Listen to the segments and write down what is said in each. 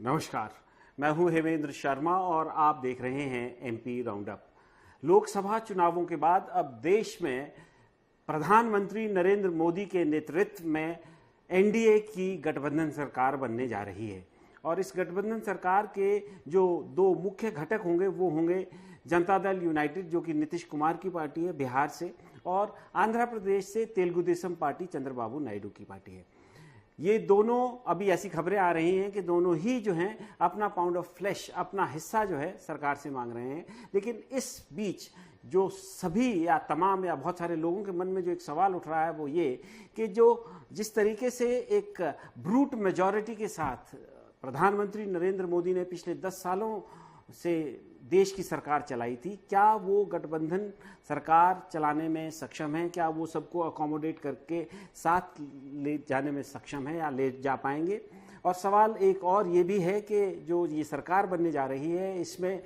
नमस्कार, मैं हूं हेमेंद्र शर्मा और आप देख रहे हैं एमपी राउंडअप। लोकसभा चुनावों के बाद अब देश में प्रधानमंत्री नरेंद्र मोदी के नेतृत्व में एनडीए की गठबंधन सरकार बनने जा रही है और इस गठबंधन सरकार के जो दो मुख्य घटक होंगे वो होंगे जनता दल यूनाइटेड, जो कि नीतीश कुमार की पार्टी है बिहार से, और आंध्र प्रदेश से तेलुगु देशम पार्टी चंद्रबाबू नायडू की पार्टी है। ये दोनों, अभी ऐसी खबरें आ रही हैं कि दोनों ही जो हैं अपना पाउंड ऑफ फ्लैश, अपना हिस्सा जो है सरकार से मांग रहे हैं। लेकिन इस बीच जो सभी या तमाम या बहुत सारे लोगों के मन में जो एक सवाल उठ रहा है वो ये कि जिस तरीके से एक ब्रूट मेजॉरिटी के साथ प्रधानमंत्री नरेंद्र मोदी ने पिछले 10 सालों से देश की सरकार चलाई थी, क्या वो गठबंधन सरकार चलाने में सक्षम है? क्या वो सबको अकोमोडेट करके साथ ले जाने में सक्षम है या ले जा पाएंगे? और सवाल एक और ये भी है कि जो ये सरकार बनने जा रही है इसमें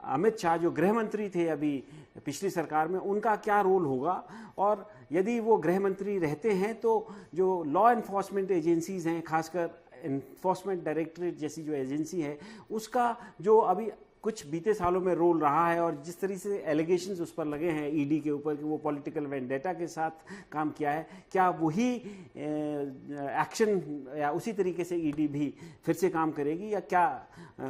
अमित शाह जो गृह मंत्री थे अभी पिछली सरकार में, उनका क्या रोल होगा? और यदि वो गृह मंत्री रहते हैं तो जो लॉ एनफोर्समेंट एजेंसीज हैं, खासकर एनफोर्समेंट डायरेक्टरेट जैसी जो एजेंसी है, उसका जो अभी कुछ बीते सालों में रोल रहा है और जिस तरीके से एलिगेशंस उस पर लगे हैं ईडी के ऊपर कि वो पॉलिटिकल वेंडेटा के साथ काम किया है, क्या वही एक्शन या उसी तरीके से ईडी भी फिर से काम करेगी, या क्या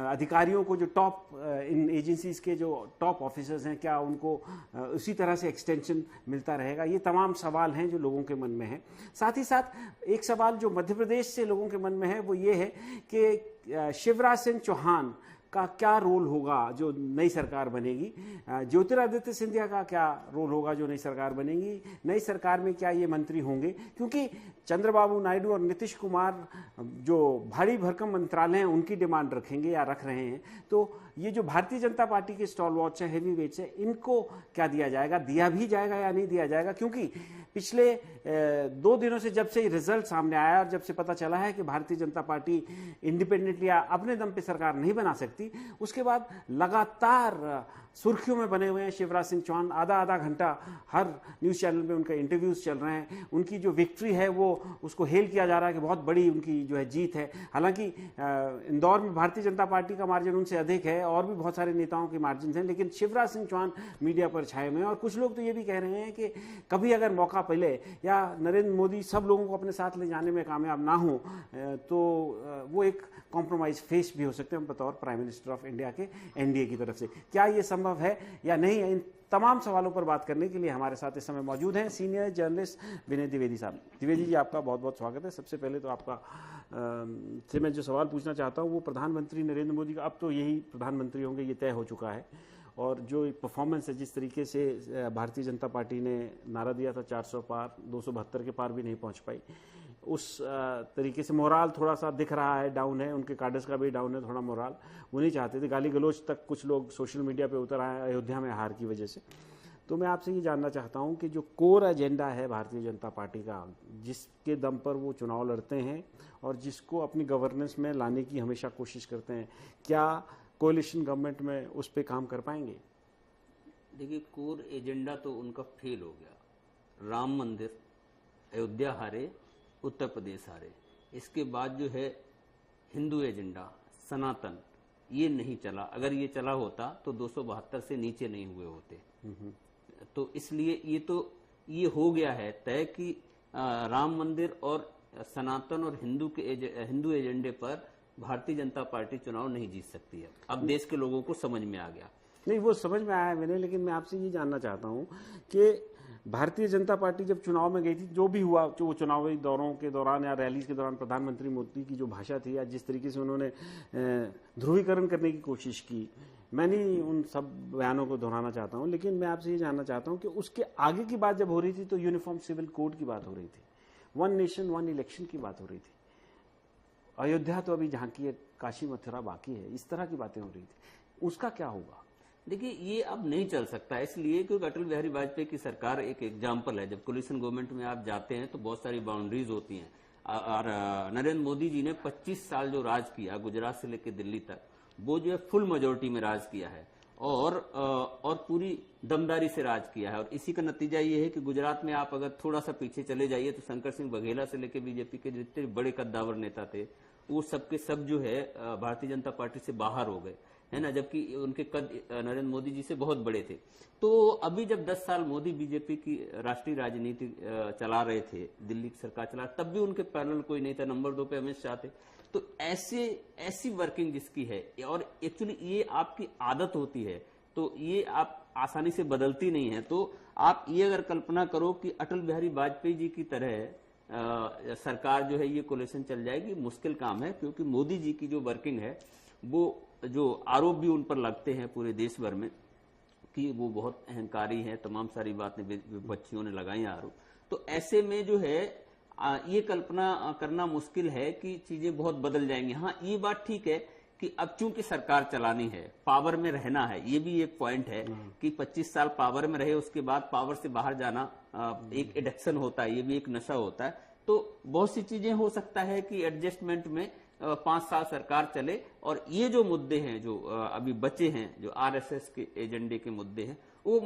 अधिकारियों को जो टॉप इन एजेंसीज के जो टॉप ऑफिसर्स हैं क्या उनको उसी तरह से एक्सटेंशन मिलता रहेगा? ये तमाम सवाल हैं जो लोगों के मन में हैं। साथ ही साथ एक सवाल जो मध्य प्रदेश से लोगों के मन में है वो ये है कि शिवराज सिंह चौहान का क्या रोल होगा जो नई सरकार बनेगी, ज्योतिरादित्य सिंधिया का क्या रोल होगा जो नई सरकार बनेगी, नई सरकार में क्या ये मंत्री होंगे? क्योंकि चंद्रबाबू नायडू और नीतीश कुमार जो भारी भरकम मंत्रालय हैं उनकी डिमांड रखेंगे या रख रहे हैं, तो ये जो भारतीय जनता पार्टी के स्टॉलवॉट्स हैं, हेवी वेट्स हैं, इनको क्या दिया जाएगा? दिया भी जाएगा या नहीं दिया जाएगा? क्योंकि पिछले 2 दिनों से जब से रिजल्ट सामने आया और जब से पता चला है कि भारतीय जनता पार्टी इंडिपेंडेंटली या अपने दम पे सरकार नहीं बना सकती, उसके बाद लगातार सुर्खियों में बने हुए हैं शिवराज सिंह चौहान। आधा घंटा हर न्यूज़ चैनल पे उनका इंटरव्यूज चल रहे हैं। उनकी जो विक्ट्री है वो उसको हेल किया जा रहा है कि बहुत बड़ी उनकी जो है जीत है। हालांकि इंदौर में भारतीय जनता पार्टी का मार्जिन उनसे अधिक है और भी बहुत सारे नेताओं के मार्जिन हैं, लेकिन शिवराज सिंह चौहान मीडिया पर छाए हुए हैं। और कुछ लोग तो ये भी कह रहे हैं कि कभी अगर मौका मिले या नरेंद्र मोदी सब लोगों को अपने साथ ले जाने में कामयाब ना हो तो वो एक कॉम्प्रोमाइज फेस भी हो सकते हैं बतौर प्राइम मिनिस्टर ऑफ इंडिया के एनडीए की तरफ से। क्या ये संभव है या नहीं? इन तमाम सवालों पर बात करने के लिए हमारे साथ इस समय मौजूद हैं सीनियर जर्नलिस्ट विनय द्विवेदी साहब। द्विवेदी जी, आपका बहुत बहुत स्वागत है। सबसे पहले तो आपका से मैं जो सवाल पूछना चाहता हूँ वो प्रधानमंत्री नरेंद्र मोदी का, अब तो यही प्रधानमंत्री होंगे ये तय हो चुका है, और जो परफॉर्मेंस है, जिस तरीके से भारतीय जनता पार्टी ने नारा दिया था 400 पार, 272 के पार भी नहीं पहुंच पाई, उस तरीके से मोराल थोड़ा सा दिख रहा है डाउन है, उनके कार्डर्स का भी डाउन है थोड़ा मोराल। वो नहीं चाहते थे, गाली गलौज तक कुछ लोग सोशल मीडिया पे उतर आए अयोध्या में हार की वजह से। तो मैं आपसे ये जानना चाहता हूँ कि जो कोर एजेंडा है भारतीय जनता पार्टी का, जिसके दम पर वो चुनाव लड़ते हैं और जिसको अपनी गवर्नेंस में लाने की हमेशा कोशिश करते हैं, क्या कोalition गवर्नमेंट में उस पर काम कर पाएंगे? देखिए, कोर एजेंडा तो उनका फेल हो गया। राम मंदिर, अयोध्या हारे, उत्तर प्रदेश हारे। इसके बाद जो है हिंदू एजेंडा, सनातन, ये नहीं चला। अगर ये चला होता तो 272 से नीचे नहीं हुए होते। तो इसलिए ये हो गया है तय कि राम मंदिर और सनातन और हिंदू एजेंडे पर भारतीय जनता पार्टी चुनाव नहीं जीत सकती है। अब देश के लोगों को समझ में आ गया। नहीं, वो समझ में आया मैंने, लेकिन मैं आपसे ये जानना चाहता हूँ कि भारतीय जनता पार्टी जब चुनाव में गई थी, जो भी हुआ, जो चुनावी दौरों के दौरान या रैलीज के दौरान प्रधानमंत्री मोदी की जो भाषा थी या जिस तरीके से उन्होंने ध्रुवीकरण करने की कोशिश की, मैं नहीं उन सब बयानों को दोहराना चाहता हूँ, लेकिन मैं आपसे ये जानना चाहता हूँ कि उसके आगे की बात जब हो रही थी तो यूनिफॉर्म सिविल कोड की बात हो रही थी, 1 नेशन 1 इलेक्शन की बात हो रही थी। अयोध्या तो अभी झांकी है, काशी मथुरा बाकी है, इस तरह की बातें हो रही थी। उसका क्या होगा? देखिए, ये अब नहीं चल सकता, इसलिए क्योंकि अटल बिहारी वाजपेयी की सरकार एक एग्जाम्पल है। जब कोलिशन गवर्नमेंट में आप जाते हैं तो बहुत सारी बाउंड्रीज होती हैं, और नरेंद्र मोदी जी ने 25 साल जो राज किया गुजरात से लेकर दिल्ली तक, वो जो है फुल मेजोरिटी में राज किया है और पूरी दमदारी से राज किया है। और इसी का नतीजा ये है कि गुजरात में आप अगर थोड़ा सा पीछे चले जाइए तो शंकर सिंह बघेला से लेकर बीजेपी के जितने बड़े कद्दावर नेता थे वो सब के सब जो है भारतीय जनता पार्टी से बाहर हो गए, है ना, जबकि उनके कद नरेंद्र मोदी जी से बहुत बड़े थे। तो अभी जब 10 साल मोदी बीजेपी की राष्ट्रीय राजनीति चला रहे थे, दिल्ली की सरकार चला, तब भी उनके पैनल कोई नहीं था, नंबर 2 पे अमित शाह थे। तो ऐसी वर्किंग जिसकी है, और एक्चुअली ये आपकी आदत होती है, तो ये आप आसानी से बदलती नहीं है। तो आप ये अगर कल्पना करो कि अटल बिहारी वाजपेयी जी की तरह सरकार जो है ये कोलिशन चल जाएगी, मुश्किल काम है, क्योंकि मोदी जी की जो वर्किंग है, वो जो आरोप भी उन पर लगते हैं पूरे देश भर में कि वो बहुत अहंकारी हैं, तमाम सारी बातें विपक्षियों ने लगाई आरोप। तो ऐसे में जो है ये कल्पना करना मुश्किल है कि चीजें बहुत बदल जाएंगी। हाँ, ये बात ठीक है कि अब चूंकि सरकार चलानी है, पावर में रहना है, ये भी एक पॉइंट है कि 25 साल पावर में रहे, उसके बाद पावर से बाहर जाना एक एडिक्शन होता है, ये भी एक नशा होता है। तो बहुत सी चीजें हो सकता है कि एडजस्टमेंट में 5 साल सरकार चले, और ये जो मुद्दे हैं जो अभी बचे हैं, जो आरएसएस के एजेंडे के मुद्दे हैं, वो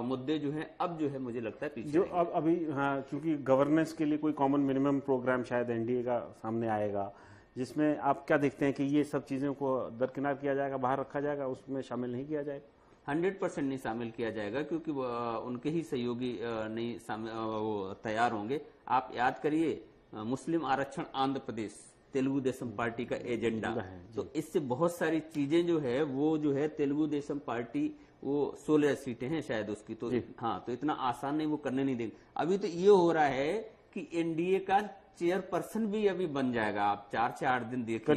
मुद्दे जो हैं अब जो है मुझे लगता है पीछे जो अब अभी, हाँ, क्योंकि गवर्नेंस के लिए कोई कॉमन मिनिमम प्रोग्राम शायद एनडीए का सामने आएगा, जिसमें आप क्या देखते हैं कि ये सब चीजों को दरकिनार किया जाएगा, बाहर रखा जाएगा, उसमें शामिल नहीं किया जाएगा? 100% नहीं शामिल किया जाएगा, क्योंकि उनके ही सहयोगी नहीं वो तैयार होंगे। आप याद करिए, मुस्लिम आरक्षण आंध्र प्रदेश तेलुगु देशम पार्टी का एजेंडा, तो इससे बहुत सारी चीजें जो है वो जो है तेलुगु देशम पार्टी, वो 16 सीटें हैं शायद उसकी, तो हाँ, तो इतना आसान नहीं वो करने नहीं देंगे। अभी तो ये हो रहा है कि एनडीए का चेयरपर्सन भी अभी बन जाएगा। आप 4 से 8 दिन देखिए,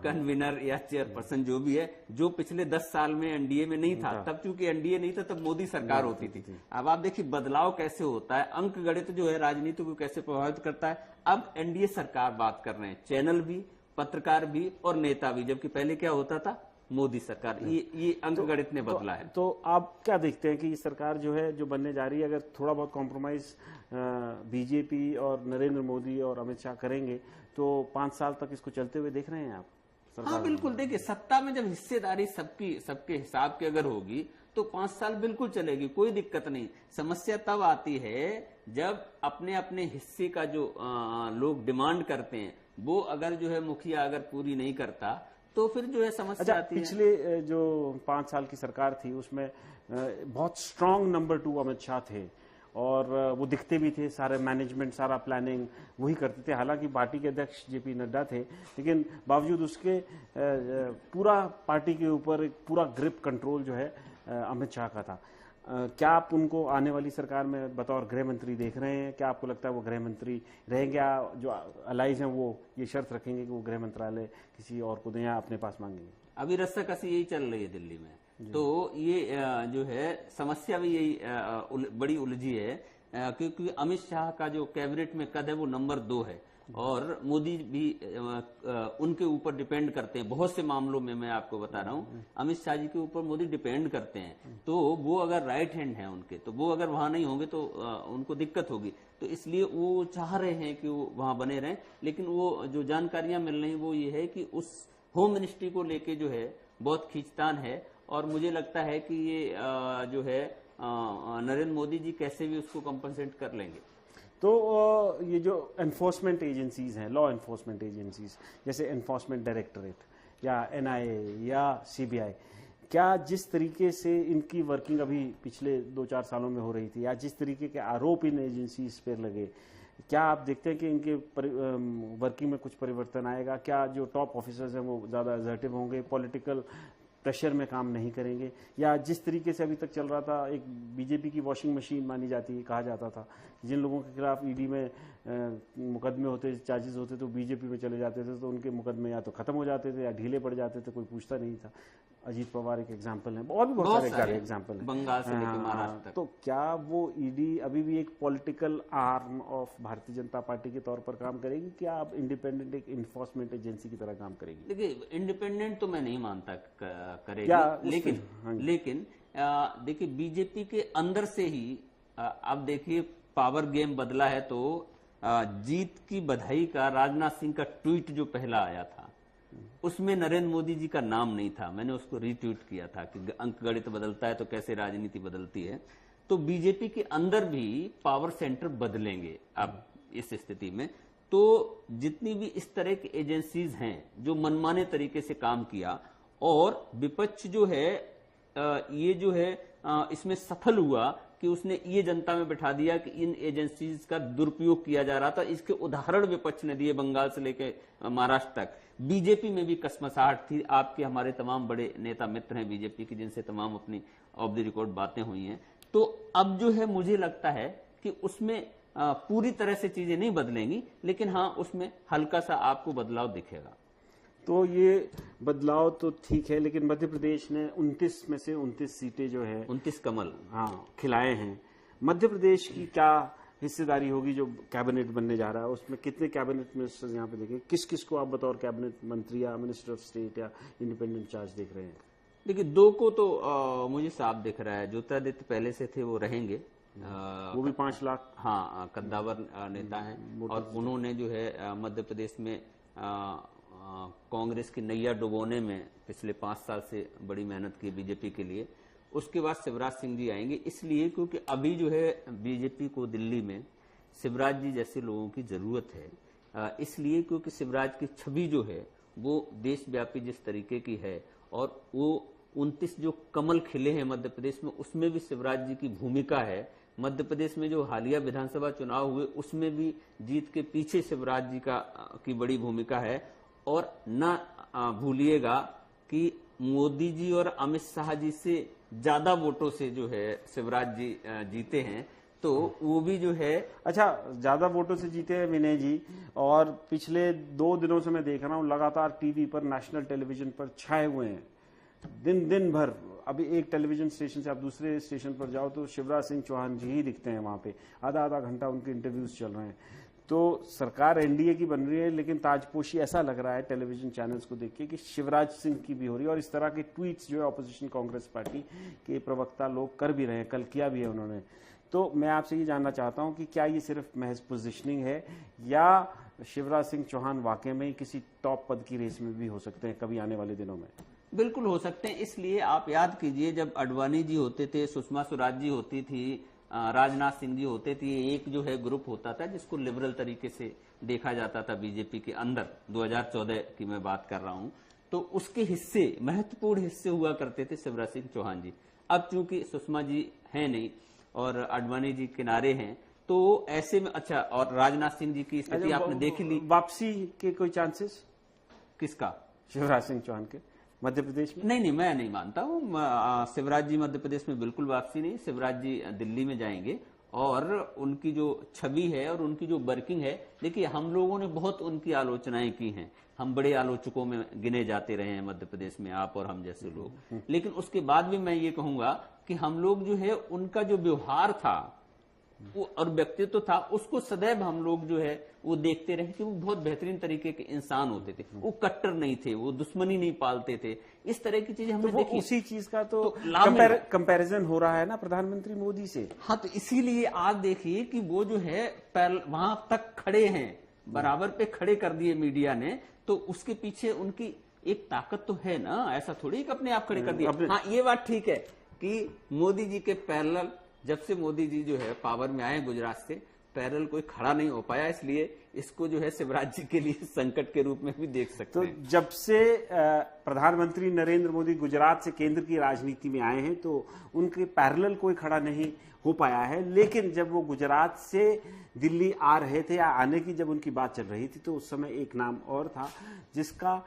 कन्वीनर या चेयरपर्सन जो भी है, जो पिछले 10 साल में एनडीए में नहीं था, तब चूंकि एनडीए नहीं था तब मोदी सरकार होती थी। अब आप देखिए बदलाव कैसे होता है, अंक गणित जो है राजनीति को कैसे प्रभावित करता है। अब एनडीए सरकार बात कर रहे हैं, चैनल भी, पत्रकार भी और नेता भी, जबकि पहले क्या होता था, मोदी सरकार। ये अंक गणित ने बदला है। तो आप क्या देखते हैं कि ये सरकार जो है, जो बनने जा रही है, अगर थोड़ा बहुत कॉम्प्रोमाइज बीजेपी और नरेंद्र मोदी और अमित शाह करेंगे तो 5 साल तक इसको चलते हुए देख रहे हैं आप? हाँ बिल्कुल, देखिए सत्ता में जब हिस्सेदारी सबके हिसाब की अगर होगी तो 5 साल बिल्कुल चलेगी, कोई दिक्कत नहीं। समस्या तब आती है जब अपने अपने हिस्से का जो लोग डिमांड करते हैं, वो अगर जो है मुखिया अगर पूरी नहीं करता तो फिर जो है समस्या आती है। पिछले जो 5 साल की सरकार थी उसमें बहुत स्ट्रांग नंबर 2 अमित शाह थे, और वो दिखते भी थे, सारे मैनेजमेंट, सारा प्लानिंग वही करते थे। हालांकि पार्टी के अध्यक्ष जेपी नड्डा थे, लेकिन बावजूद उसके पूरा पार्टी के ऊपर एक पूरा ग्रिप, कंट्रोल जो है अमित शाह का था। क्या आप उनको आने वाली सरकार में बतौर गृह मंत्री देख रहे हैं? क्या आपको लगता है वो गृह मंत्री रहेंगे, या जो अलाइज हैं वो ये शर्त रखेंगे कि वो गृह मंत्रालय किसी और को दें या अपने पास मांगेंगे? अभी रस्साकसी यही चल रही है दिल्ली में, तो ये जो है समस्या भी यही बड़ी उलझी है, क्योंकि अमित शाह का जो कैबिनेट में कद है वो नंबर 2 है, और मोदी भी उनके ऊपर डिपेंड करते हैं बहुत से मामलों में। मैं आपको बता रहा हूँ, अमित शाह जी के ऊपर मोदी डिपेंड करते हैं, तो वो अगर राइट हैंड है उनके, तो वो अगर वहां नहीं होंगे तो उनको दिक्कत होगी। तो इसलिए वो चाह रहे हैं कि वो वहां बने रहें, लेकिन वो जो जानकारियां मिल रही वो ये है कि उस होम मिनिस्ट्री को लेके जो है बहुत खींचतान है, और मुझे लगता है कि ये जो है नरेंद्र मोदी जी कैसे भी उसको कंपनसेट कर लेंगे। तो ये जो एनफोर्समेंट एजेंसीज हैं, लॉ एनफोर्समेंट एजेंसीज, जैसे एनफोर्समेंट डायरेक्टरेट या एनआईए या सीबीआई, क्या जिस तरीके से इनकी वर्किंग अभी पिछले 2-4 सालों में हो रही थी, या जिस तरीके के आरोप इन एजेंसीज पर लगे, क्या आप देखते हैं कि इनके वर्किंग में कुछ परिवर्तन आएगा? क्या जो टॉप ऑफिसर्स हैं वो ज़्यादा असर्टिव होंगे, पॉलिटिकल प्रेशर में काम नहीं करेंगे, या जिस तरीके से अभी तक चल रहा था, एक बीजेपी की वॉशिंग मशीन मानी जाती है, कहा जाता था, जिन लोगों के खिलाफ ईडी में मुकदमे होते, चार्जेस होते, तो बीजेपी में चले जाते थे, तो उनके मुकदमे या तो खत्म हो जाते थे या ढीले पड़ जाते थे, कोई पूछता नहीं था। अजीत पवार एक एग्जाम्पल है, और भी बहुत सारे एग्जाम्पल हैं, बंगाल से लेकर महाराष्ट्र तक। तो क्या वो ईडी अभी भी एक political arm of Bharatiya Janata party के तौर पर काम करेगी, क्या आप इंडिपेंडेंट एक इन्फोर्समेंट एजेंसी की तरह काम करेगी? देखिए, इंडिपेंडेंट तो मैं नहीं मानता करेगी, लेकिन देखिए बीजेपी के अंदर से ही अब देखिए पावर गेम बदला है। तो जीत की बधाई का राजनाथ सिंह का ट्वीट जो पहला आया था, उसमें नरेंद्र मोदी जी का नाम नहीं था। मैंने उसको रीट्वीट किया था कि अंक गणित बदलता है तो कैसे राजनीति बदलती है। तो बीजेपी के अंदर भी पावर सेंटर बदलेंगे अब इस स्थिति में। तो जितनी भी इस तरह की एजेंसीज हैं जो मनमाने तरीके से काम किया, और विपक्ष जो है ये जो है इसमें सफल हुआ कि उसने ये जनता में बैठा दिया कि इन एजेंसीज का दुरुपयोग किया जा रहा था। इसके उदाहरण विपक्ष ने दिए, बंगाल से लेकर महाराष्ट्र तक। बीजेपी में भी कसमसाहट थी। आपके हमारे तमाम बड़े नेता मित्र हैं बीजेपी के, जिनसे तमाम अपनी ऑफ द रिकॉर्ड बातें हुई हैं। तो अब जो है मुझे लगता है कि उसमें पूरी तरह से चीजें नहीं बदलेंगी, लेकिन हाँ उसमें हल्का सा आपको बदलाव दिखेगा। तो ये बदलाव तो ठीक है, लेकिन मध्य प्रदेश ने 29 में से 29 सीटें जो है 29 कमल खिलाए हैं। मध्य प्रदेश की क्या हिस्सेदारी होगी जो कैबिनेट बनने जा रहा है? उसमें कितने कैबिनेट मिनिस्टर्स यहाँ पे देखें? किस किस को आप बतौर कैबिनेट मंत्री या मिनिस्टर ऑफ स्टेट या इंडिपेंडेंट चार्ज देख रहे हैं? देखिए, दो को तो मुझे साफ दिख रहा है। ज्योतिरादित्य पहले से थे, वो रहेंगे। वो भी 5 लाख कद्दावर नेता हैं, और उन्होंने जो है मध्य प्रदेश में कांग्रेस की नैया डुबोने में पिछले 5 साल से बड़ी मेहनत की बीजेपी के लिए। उसके बाद शिवराज सिंह जी आएंगे, इसलिए क्योंकि अभी जो है बीजेपी को दिल्ली में शिवराज जी जैसे लोगों की जरूरत है। इसलिए क्योंकि शिवराज की छवि जो है वो देशव्यापी जिस तरीके की है, और वो 29 जो कमल खिले हैं मध्य प्रदेश में, उसमें भी शिवराज जी की भूमिका है। मध्य प्रदेश में जो हालिया विधानसभा चुनाव हुए, उसमें भी जीत के पीछे शिवराज जी की बड़ी भूमिका है। और न भूलिएगा कि मोदी जी और अमित शाह जी से ज्यादा वोटों से जो है शिवराज जी जीते हैं, तो वो भी जो है अच्छा ज्यादा वोटों से जीते हैं विनय जी। और पिछले 2 दिनों से मैं देख रहा हूँ लगातार टीवी पर, नेशनल टेलीविजन पर छाए हुए हैं दिन भर। अभी एक टेलीविजन स्टेशन से आप दूसरे स्टेशन पर जाओ तो शिवराज सिंह चौहान जी ही दिखते हैं वहां पे, आधा घंटा उनके इंटरव्यूज चल रहे हैं। तो सरकार एनडीए की बन रही है, लेकिन ताजपोशी ऐसा लग रहा है टेलीविजन चैनल्स को देख के कि शिवराज सिंह की भी हो रही है। और इस तरह के ट्वीट्स जो है ऑपोजिशन कांग्रेस पार्टी के प्रवक्ता लोग कर भी रहे हैं, कल किया भी है उन्होंने। तो मैं आपसे ये जानना चाहता हूं कि क्या ये सिर्फ महज पोजिशनिंग है, या शिवराज सिंह चौहान वाकई में किसी टॉप पद की रेस में भी हो सकते हैं कभी आने वाले दिनों में? बिल्कुल हो सकते हैं। इसलिए आप याद कीजिए, जब अडवाणी जी होते थे, सुषमा स्वराज जी होती थी, राजनाथ सिंह जी होते थे, एक जो है ग्रुप होता था जिसको लिबरल तरीके से देखा जाता था बीजेपी के अंदर। 2014 की मैं बात कर रहा हूं। तो उसके हिस्से, महत्वपूर्ण हिस्से हुआ करते थे शिवराज सिंह चौहान जी। अब चूंकि सुषमा जी हैं नहीं और अडवाणी जी किनारे हैं, तो ऐसे में अच्छा, और राजनाथ सिंह जी की स्थिति आपने देख ली। वापसी के कोई चांसेस? किसका? शिवराज सिंह चौहान के मध्य प्रदेश में? नहीं, मैं नहीं मानता हूँ। शिवराज जी मध्य प्रदेश में बिल्कुल वापसी नहीं। शिवराज जी दिल्ली में जाएंगे, और उनकी जो छवि है और उनकी जो वर्किंग है, देखिए हम लोगों ने बहुत उनकी आलोचनाएं की हैं। हम बड़े आलोचकों में गिने जाते रहे हैं मध्य प्रदेश में, आप और हम जैसे लोग। लेकिन उसके बाद भी मैं ये कहूंगा कि हम लोग जो है उनका जो व्यवहार था वो और व्यक्तित्व था, उसको सदैव हम लोग जो है वो देखते रहे कि वो बहुत बेहतरीन तरीके के इंसान होते थे। वो कट्टर नहीं थे, वो दुश्मनी नहीं पालते थे। इस तरह की चीजें हमने देखी। उसी चीज का तो कंपैरिजन हो रहा है ना प्रधानमंत्री मोदी से। हाँ, तो इसीलिए आज देखिए कि वो जो है वहां तक खड़े हैं, बराबर पे खड़े कर दिए मीडिया ने। तो उसके पीछे उनकी एक ताकत तो है ना, ऐसा थोड़ी कि अपने आप खड़े कर दिया। हाँ, ये बात ठीक है कि मोदी जी के पैरेलल, जब से मोदी जी जो है पावर में आए गुजरात से, पैरेलल कोई खड़ा नहीं हो पाया। इसलिए इसको जो है शिवराज जी के लिए संकट के रूप में भी देख सकते हैं। तो जब से प्रधानमंत्री नरेंद्र मोदी गुजरात से केंद्र की राजनीति में आए हैं, तो उनके पैरेलल कोई खड़ा नहीं हो पाया है। लेकिन जब वो गुजरात से दिल्ली आ रहे थे, या आने की जब उनकी बात चल रही थी, तो उस समय एक नाम और था जिसका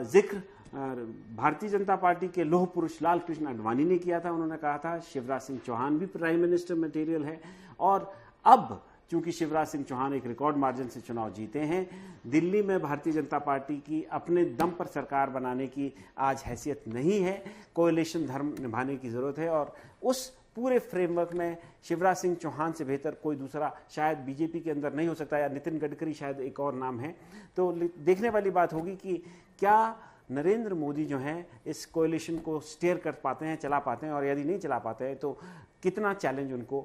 जिक्र भारतीय जनता पार्टी के लौह पुरुष लाल कृष्ण आडवाणी ने किया था। उन्होंने कहा था शिवराज सिंह चौहान भी प्राइम मिनिस्टर मटेरियल है। और अब चूंकि शिवराज सिंह चौहान एक रिकॉर्ड मार्जिन से चुनाव जीते हैं, दिल्ली में भारतीय जनता पार्टी की अपने दम पर सरकार बनाने की आज हैसियत नहीं है। कोएलिशन धर्म निभाने की जरूरत है, और उस पूरे फ्रेमवर्क में शिवराज सिंह चौहान से बेहतर कोई दूसरा शायद बीजेपी के अंदर नहीं हो सकता, या नितिन गडकरी शायद एक और नाम है। तो देखने वाली बात होगी कि क्या नरेंद्र मोदी जो हैं इस कोएलिशन को स्टीयर कर पाते हैं, चला पाते हैं, और यदि नहीं चला पाते हैं तो कितना चैलेंज उनको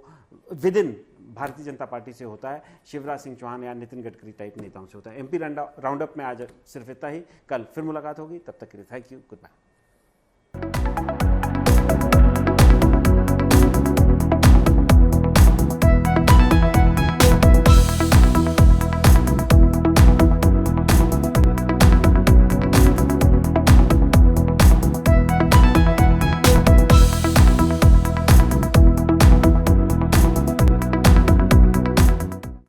with in Bharatiya Janata party से होता है, शिवराज सिंह चौहान या नितिन गडकरी टाइप नेताओं से होता है। एमपी राउंड अप में आज सिर्फ इतना ही। कल फिर मुलाकात होगी, तब तक के लिए थैंक यू, गुड बाय।